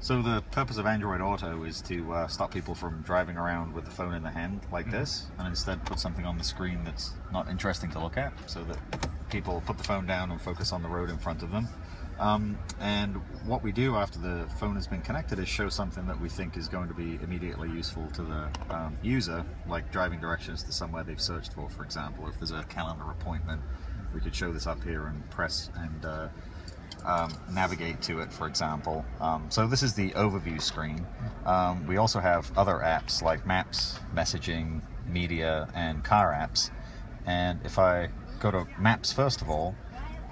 So the purpose of Android Auto is to stop people from driving around with the phone in the hand like this, and instead put something on the screen that's not interesting to look at, so that people put the phone down and focus on the road in front of them. And what we do after the phone has been connected is show something that we think is going to be immediately useful to the user, like driving directions to somewhere they've searched for example. If there's a calendar appointment, we could show this up here and press and navigate to it, for example. So this is the overview screen. We also have other apps like Maps, Messaging, Media, and Car apps. And if I go to Maps first of all,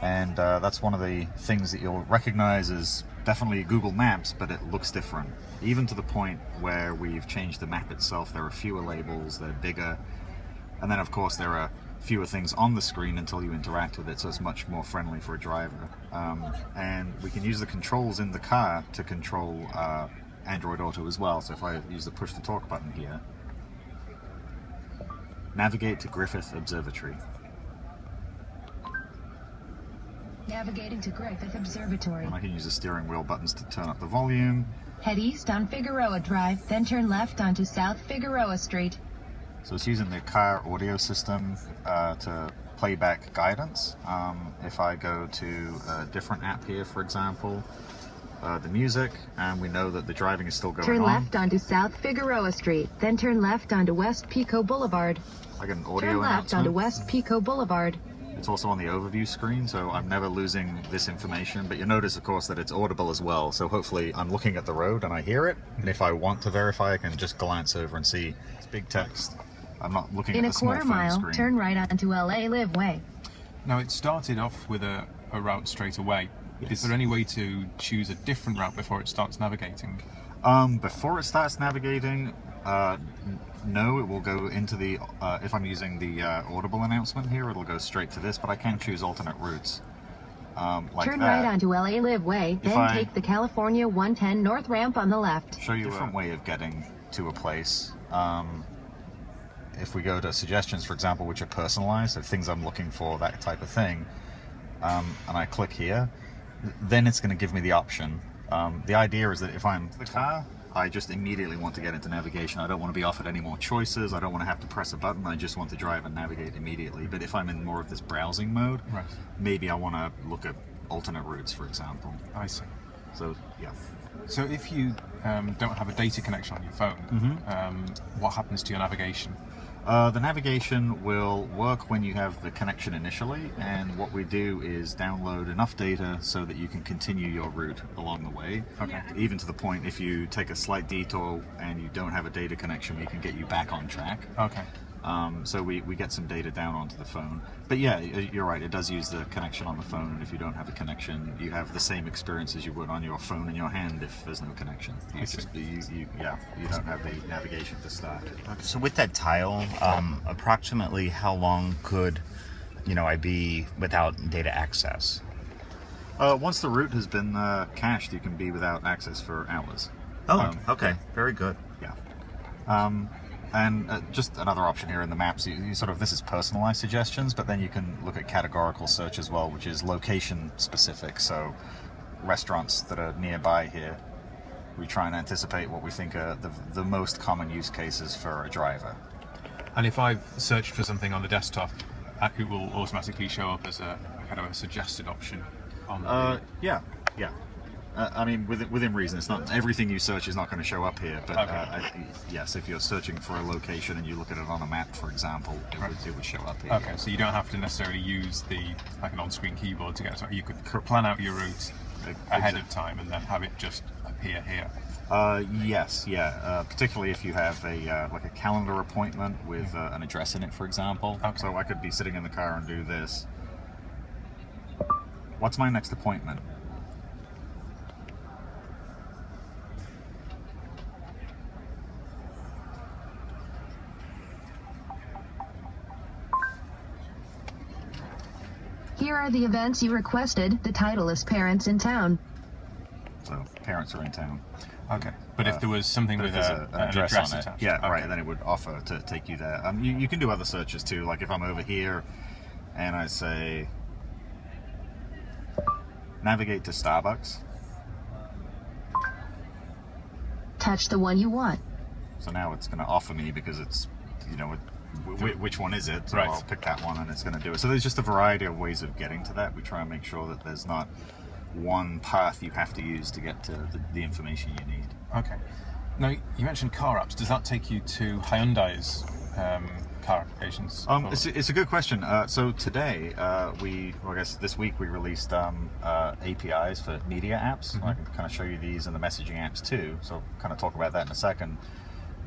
and that's one of the things that you'll recognize as definitely Google Maps, but it looks different. Even to the point where we've changed the map itself. There are fewer labels, they're bigger, and then of course there are fewer things on the screen until you interact with it, so it's much more friendly for a driver. And we can use the controls in the car to control Android Auto as well. So if I use the push to talk button here, navigate to Griffith Observatory. Navigating to Griffith Observatory. And I can use the steering wheel buttons to turn up the volume. Head east on Figueroa Drive, then turn left onto South Figueroa Street. So it's using the car audio system to play back guidance. If I go to a different app here, for example, the music, and we know that the driving is still going on. Turn left onto South Figueroa Street, then turn left onto West Pico Boulevard. I get an audio Turn left announcement. onto West Pico Boulevard. It's also on the overview screen, so I'm never losing this information. But you'll notice, of course, that it's audible as well. So hopefully I'm looking at the road and I hear it. And if I want to verify, I can just glance over and see it's big text. I'm not looking at the small phone screen. In a quarter mile, turn right onto LA Live Way. Now, it started off with a route straight away. Yes. Is there any way to choose a different route before it starts navigating? Before it starts navigating, no, it will go into the, if I'm using the audible announcement here, it'll go straight to this, but I can choose alternate routes. Like turn that. right onto LA Live Way, then take the California 110 North ramp on the left. Show you a different way of getting to a place. If we go to suggestions, for example, which are personalized, so things I'm looking for, that type of thing, and I click here, then it's going to give me the option. The idea is that if I'm in the car, I just immediately want to get into navigation. I don't want to be offered any more choices. I don't want to have to press a button. I just want to drive and navigate immediately. But if I'm in more of this browsing mode, right, maybe I want to look at alternate routes, for example. I see. So, yeah. So if you don't have a data connection on your phone, what happens to your navigation? The navigation will work when you have the connection initially, and what we do is download enough data so that you can continue your route along the way. Okay. Even to the point, if you take a slight detour and you don't have a data connection, we can get you back on track. Okay. So we get some data down onto the phone. But yeah, you're right, it does use the connection on the phone, and if you don't have a connection, you have the same experience as you would on your phone in your hand if there's no connection. You don't have the navigation to start. So with that tile, approximately how long could, I be without data access? Once the route has been cached, you can be without access for hours. Oh, okay, very good. Yeah. And just another option here in the maps, you sort of, this is personalized suggestions, but then you can look at categorical search as well, which is location specific. So restaurants that are nearby here, we try and anticipate what we think are the most common use cases for a driver. And if I've searched for something on the desktop, it will automatically show up as a kind of a suggested option on the... Yeah. I mean, within reason. It's not everything you search is not going to show up here, but okay. Yes, if you're searching for a location and you look at it on a map, for example, it would show up here. Okay, so you don't have to necessarily use like an on-screen keyboard to get it. You could plan out your route ahead of time and then have it just appear here. Yes, yeah. Particularly if you have like a calendar appointment with an address in it, for example. Okay. So I could be sitting in the car and do this. What's my next appointment? Here are the events you requested. The title is Parents in Town. So parents are in town. Okay, but if there was something with an address on it, attached. yeah, okay. right, then it would offer to take you there. You can do other searches too, like if I'm over here and I say navigate to Starbucks, touch the one you want. So now it's going to offer me because it's, you know, which one is it? So Right. I'll pick that one and it's going to do it. So there's just a variety of ways of getting to that. We try and make sure that there's not one path you have to use to get to the information you need. Okay. Now, you mentioned car apps. Does that take you to Hyundai's car applications? It's a good question. So today, I guess this week we released APIs for media apps. I can kind of show you these and the messaging apps too. So I'll kind of talk about that in a second.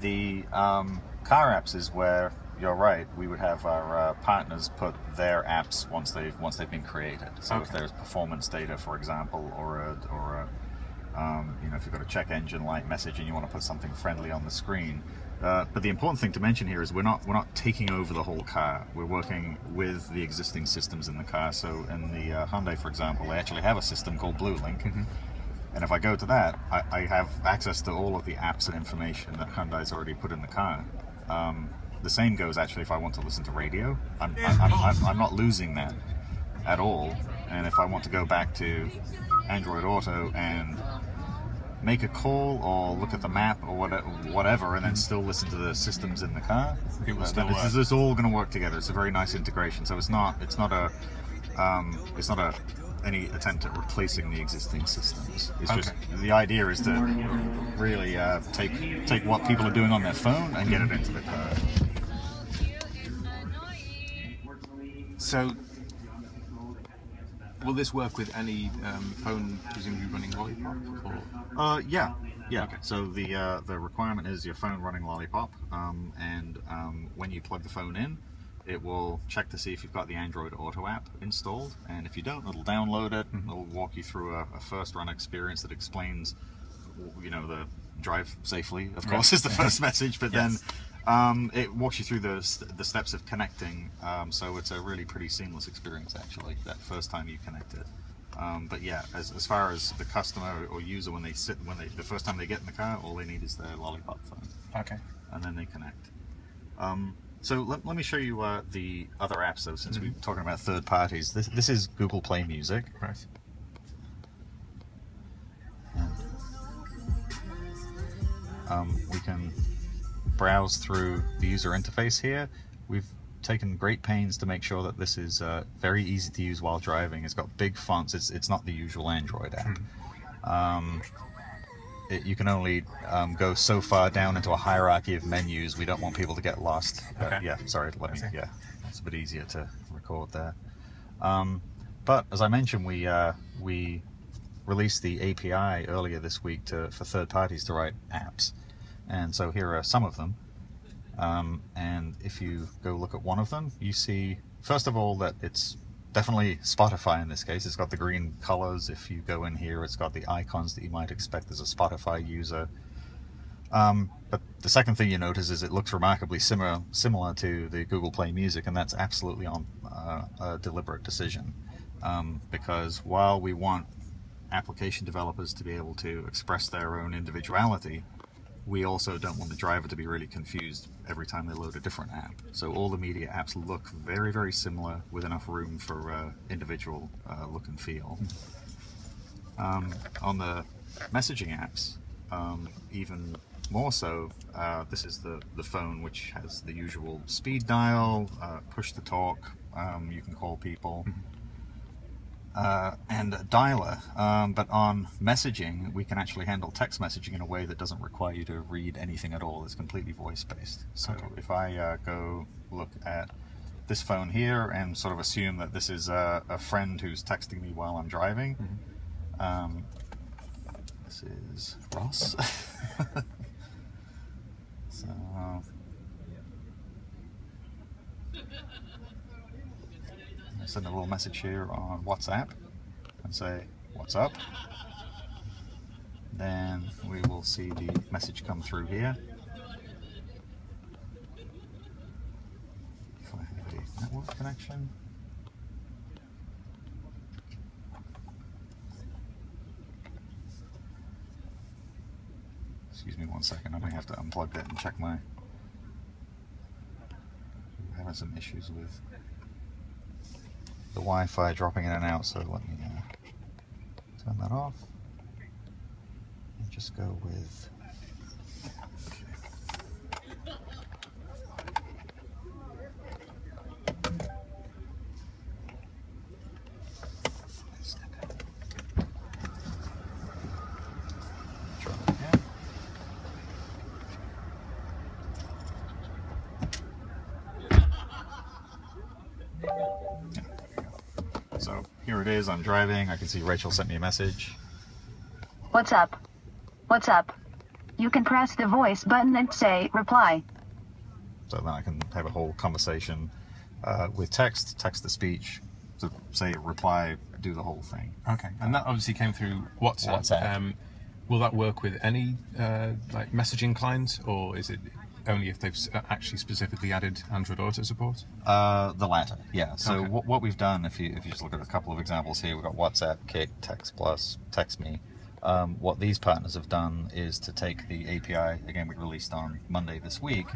The car apps is where, you're right, we would have our partners put their apps once they've been created. So if there's performance data, for example, or you know, if you've got a check engine light message and you want to put something friendly on the screen. But the important thing to mention here is we're not taking over the whole car. We're working with the existing systems in the car. So in the Hyundai, for example, they actually have a system called BlueLink. And if I go to that, I have access to all of the apps and information that Hyundai's already put in the car. The same goes actually if I want to listen to radio. I'm not losing that at all. And if I want to go back to Android Auto and make a call or look at the map or whatever, and then still listen to the systems in the car, it's all going to work together. It's a very nice integration. So it's not any attempt at replacing the existing systems. It's just the idea is to really take what people are doing on their phone and get it into the car. So, will this work with any phone presumably running Lollipop? Or? Yeah. Okay. So the requirement is your phone running Lollipop, and when you plug the phone in, it will check to see if you've got the Android Auto app installed, and if you don't, it'll download it. It'll walk you through a first run experience that explains, you know, the drive safely, of course, is the first message, but then it walks you through the steps of connecting, so it's a really pretty seamless experience actually, that first time you connect it. But yeah, as far as the customer or user, when the first time they get in the car, all they need is their Lollipop phone. Okay. And then they connect. So let me show you the other apps though, since we're talking about third parties. This is Google Play Music. Right. We can browse through the user interface here. We've taken great pains to make sure that this is very easy to use while driving. It's got big fonts. It's not the usual Android app. You can only go so far down into a hierarchy of menus. We don't want people to get lost. Yeah, sorry, it's a bit easier to record there. But as I mentioned, we released the API earlier this week for third parties to write apps. And so here are some of them. And if you go look at one of them, you see, first of all, that it's definitely Spotify in this case. It's got the green colors. If you go in here, it's got the icons that you might expect as a Spotify user. But the second thing you notice is it looks remarkably similar to the Google Play Music, and that's absolutely on a deliberate decision. Because while we want application developers to be able to express their own individuality, we also don't want the driver to be really confused every time they load a different app. So all the media apps look very, very similar with enough room for individual look and feel. On the messaging apps, even more so, this is the phone, which has the usual speed dial, push to talk, you can call people, and a dialer. But on messaging, we can actually handle text messaging in a way that doesn't require you to read anything at all. It's completely voice-based. So if I go look at this phone here and sort of assume that this is a friend who's texting me while I'm driving, this is Ross. So I'll send a little message here on WhatsApp and say, "What's up?" Then we will see the message come through here. If I have a network connection. Excuse me 1 second, I may have to unplug that and check my... We're having some issues with the Wi-Fi dropping in and out, so let me turn that off. And just go with is. I'm driving. I can see Rachel sent me a message. What's up? What's up? You can press the voice button and say reply. So then I can have a whole conversation with text to speech, to say reply, do the whole thing. Okay, and that obviously came through WhatsApp. Will that work with any like messaging clients, or is it only if they've actually specifically added Android Auto support? The latter, yeah. So Okay. what we've done, if you just look at a couple of examples here, we've got WhatsApp, Kick, Text Plus, Text Me. What these partners have done is to take the API, again we released on Monday this week,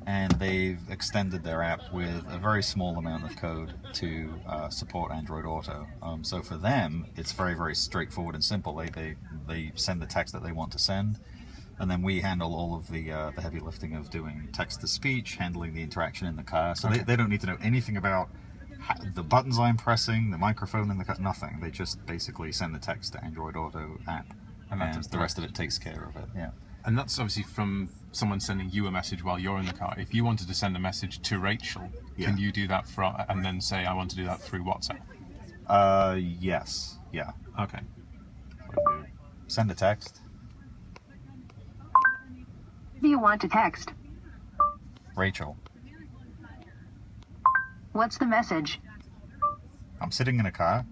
and they've extended their app with a very small amount of code to support Android Auto. So for them, it's very, very straightforward and simple. They send the text that they want to send, and then we handle all of the heavy lifting of doing text-to-speech, handling the interaction in the car. So they don't need to know anything about the buttons I'm pressing, the microphone in the car, nothing. They just basically send the text to Android Auto app, and the rest of it takes care of it. Yeah. And that's obviously from someone sending you a message while you're in the car. If you wanted to send a message to Rachel, can you do that and then say, I want to do that through WhatsApp? Yes. Yeah. Okay. Send a text. Do you want to text? Rachel, What's the message? I'm sitting in a car.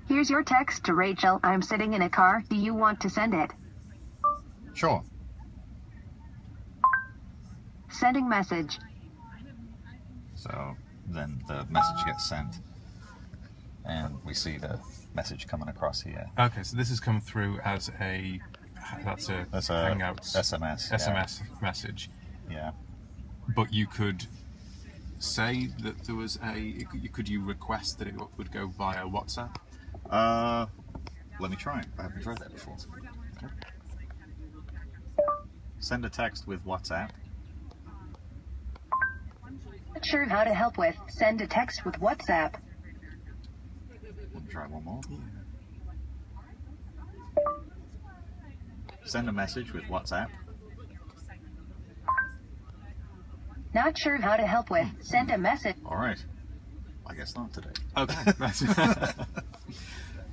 Here's your text to Rachel. I'm sitting in a car. Do you want to send it? Sure. Sending message. So then the message gets sent, and we see the message coming across here. Okay, so this has come through as that's a Hangouts SMS message. Yeah. But you could say that there was could you request that it would go via WhatsApp? Let me try it. I haven't tried that before. Okay. Send a text with WhatsApp. Not sure how to help with. Send a text with WhatsApp. Let me try one more. Send a message with WhatsApp. Not sure how to help with. Send a message. All right. I guess not today. Okay.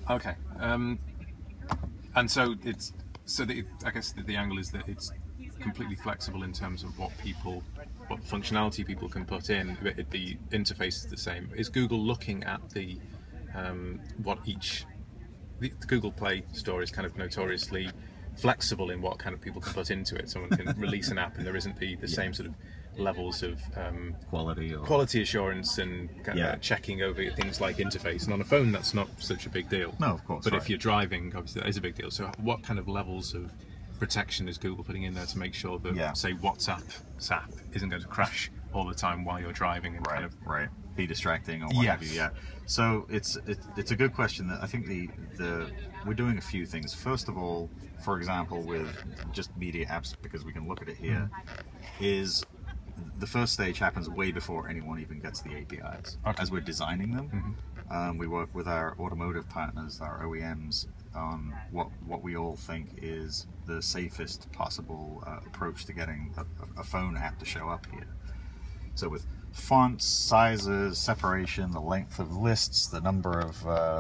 Okay. And so I guess the angle is that it's completely flexible in terms of what functionality people can put in. The interface is the same. Is Google looking at the Google Play Store is kind of notoriously flexible in what kind of people can put into it. Someone can release an app and there isn't the same sort of levels of quality assurance and kind of checking over things like interface. And on a phone, that's not such a big deal. No, of course. But if you're driving, obviously that is a big deal. So what kind of levels of protection is Google putting in there to make sure that, say, WhatsApp's app isn't going to crash all the time while you're driving and kind of be distracting or what have you? Yeah. So it's a good question. I think we're doing a few things. First of all, for example, with just media apps, because we can look at it here, is the first stage happens way before anyone even gets the APIs. Okay. As we're designing them, we work with our automotive partners, our OEMs, on what we all think is the safest possible approach to getting a phone app to show up here. So with fonts, sizes, separation, the length of lists, the number of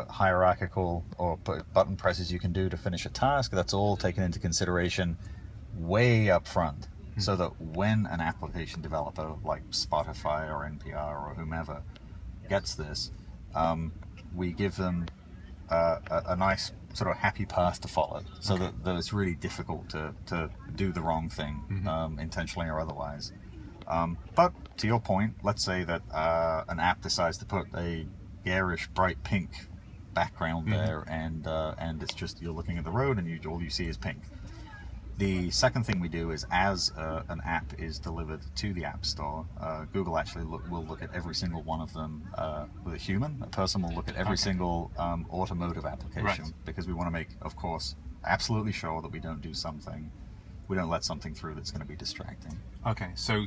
hierarchical or button presses you can do to finish a task, that's all taken into consideration way up front. So that when an application developer like Spotify or NPR or whomever gets this, we give them a nice sort of happy path to follow, so that it's really difficult to do the wrong thing, intentionally or otherwise. But to your point, let's say that an app decides to put a garish bright pink background there, and it's just you're looking at the road and all you see is pink. The second thing we do is, as an app is delivered to the App Store, Google actually will look at every single one of them with a human. A person will look at every single automotive application, because we want to make, of course, absolutely sure that we don't let something through that's going to be distracting. Okay, so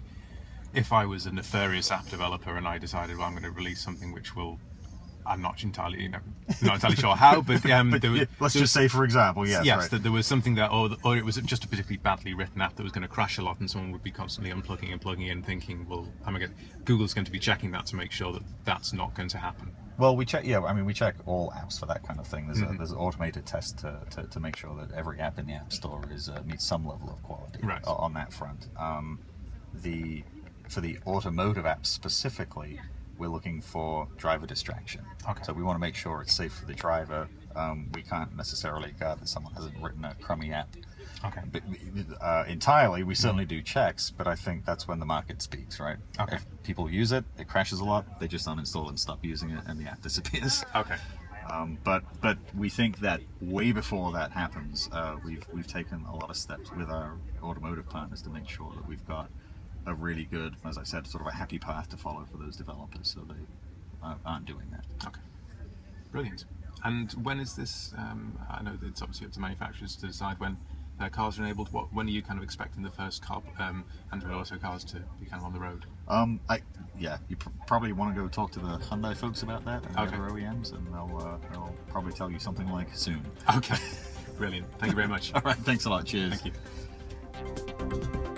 if I was a nefarious app developer and I decided, well, I'm going to release something which will I'm not entirely, not entirely sure how, but, let's just say, for example, yes, right. that there was something that, or it was just a particularly badly written app that was going to crash a lot, and someone would be constantly unplugging and plugging in, thinking, well, Google's going to be checking that to make sure that that's not going to happen. Well, we check. Yeah, I mean, we check all apps for that kind of thing. There's an automated test to make sure that every app in the App Store meets some level of quality on that front. For the automotive apps specifically, we're looking for driver distraction. Okay. So we want to make sure it's safe for the driver. We can't necessarily guard that someone hasn't written a crummy app. Okay. Entirely, we certainly do checks, but I think that's when the market speaks, right? Okay. If people use it, it crashes a lot, they just uninstall and stop using it, and the app disappears. Okay. But we think that way before that happens, we've taken a lot of steps with our automotive partners to make sure that we've got a really good, as I said, sort of a happy path to follow for those developers, so they aren't doing that. Okay. Brilliant. And when is this? I know that it's obviously up to manufacturers to decide when cars are enabled. When are you kind of expecting the first Android Auto cars to be kind of on the road? You probably want to go talk to the Hyundai folks about that and the other OEMs, and they'll probably tell you something like soon. Okay. Brilliant. Thank you very much. All right. Thanks a lot. Cheers. Thank you.